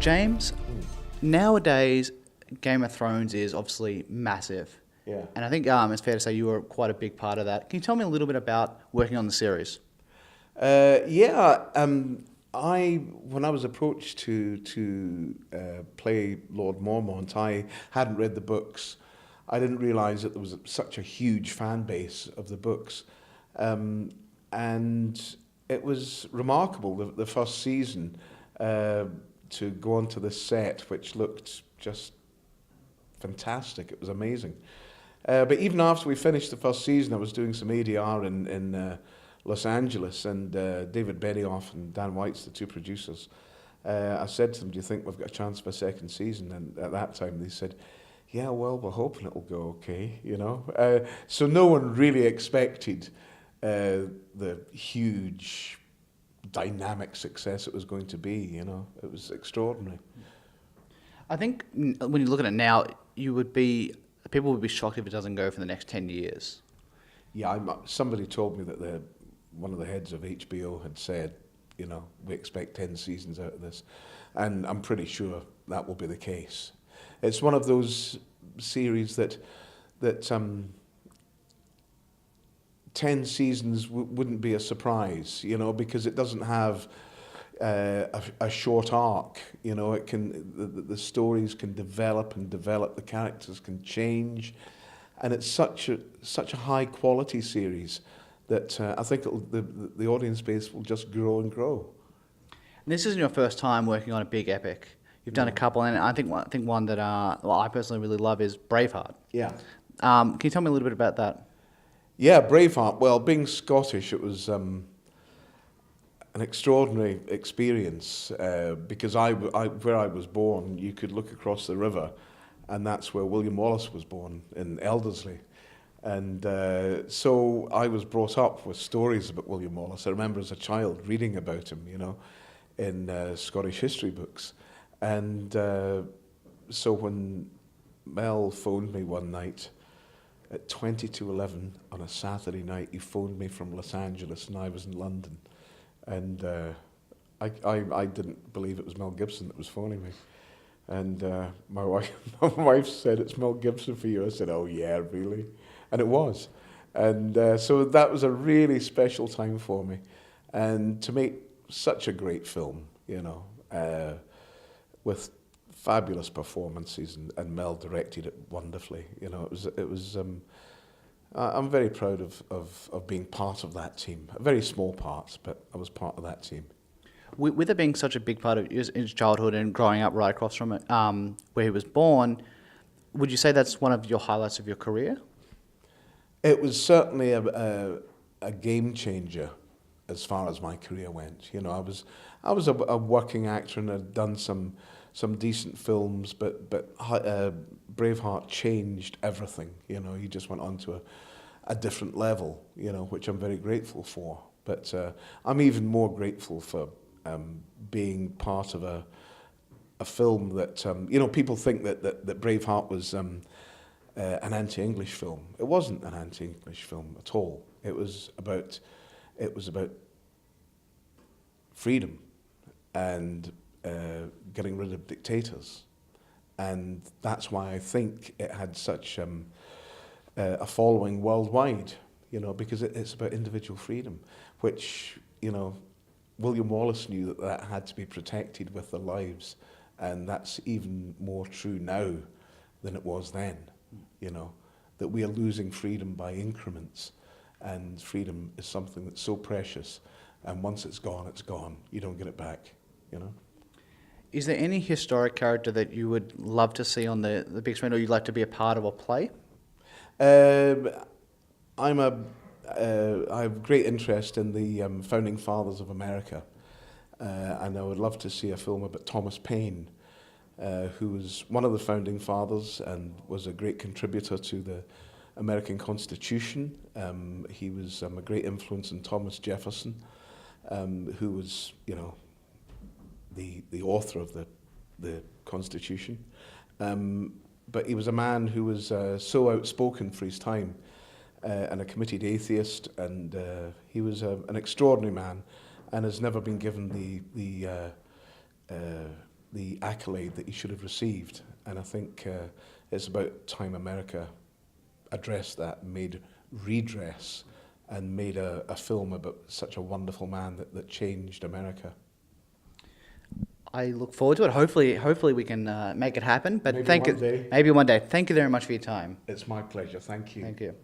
James, nowadays Game of Thrones is obviously massive. Yeah. And I think it's fair to say you were quite a big part of that. Can you tell me a little bit about working on the series? When I was approached to play Lord Mormont, I hadn't read the books. I didn't realise that there was such a huge fan base of the books, and it was remarkable the first season to go onto this set, which looked just fantastic. It was amazing. But even after we finished the first season, I was doing some ADR in Los Angeles, and David Benioff and Dan White's the two producers. I said to them, "Do you think we've got a chance for a second season?" And at that time, they said, "Yeah, well, we're hoping it'll go okay." So no one really expected the huge dynamic success it was going to be. It was extraordinary. I think when you look at it now, people would be shocked if it doesn't go for the next 10 years. Yeah, somebody told me that one of the heads of HBO had said, we expect 10 seasons out of this. And I'm pretty sure that will be the case. It's one of those series that 10 seasons wouldn't be a surprise, because it doesn't have a short arc. It can the stories can develop, the characters can change, and it's such a high quality series that I think the audience base will just grow and grow. And this isn't your first time working on a big epic. You've done a couple, and I think one that I personally really love is Braveheart. Yeah. Can you tell me a little bit about that? Yeah, Braveheart. Well, being Scottish, it was an extraordinary experience because where I was born, you could look across the river, and that's where William Wallace was born, in Elderslie. And so I was brought up with stories about William Wallace. I remember as a child reading about him, in Scottish history books. And so when Mel phoned me one night at 20 to 11 on a Saturday night, he phoned me from Los Angeles and I was in London. And I didn't believe it was Mel Gibson that was phoning me. And my wife said, "It's Mel Gibson for you." I said, "Oh yeah, really?" And it was. And so that was a really special time for me. And to make such a great film, with fabulous performances, and Mel directed it wonderfully. It was. I'm very proud of being part of that team. A very small part, but I was part of that team. With it being such a big part of his childhood and growing up right across from it, where he was born, would you say that's one of your highlights of your career? It was certainly a game changer as far as my career went. I was a working actor and had done some decent films, but Braveheart changed everything. He just went on to a different level, which I'm very grateful for. But I'm even more grateful for being part of a film that people think that Braveheart was an anti-English film. It wasn't an anti-English film at all. It was about freedom and getting rid of dictators, and that's why I think it had such a following worldwide. Because it's about individual freedom, which William Wallace knew that had to be protected with their lives, and that's even more true now than it was then. That we are losing freedom by increments, and freedom is something that's so precious, and once it's gone, it's gone. You don't get it back. Is there any historic character that you would love to see on the big screen, or you'd like to be a part of or play? I have great interest in the founding fathers of America, and I would love to see a film about Thomas Paine, who was one of the founding fathers and was a great contributor to the American Constitution. He was a great influence on Thomas Jefferson, who was, the author of the Constitution. But he was a man who was so outspoken for his time, and a committed atheist, and he was an extraordinary man, and has never been given the the accolade that he should have received. And I think it's about time America addressed that, made redress, and made a film about such a wonderful man that changed America. I look forward to it. Hopefully we can make it happen. But Maybe thank one you. day. Maybe one day. Thank you very much for your time. It's my pleasure. Thank you. Thank you.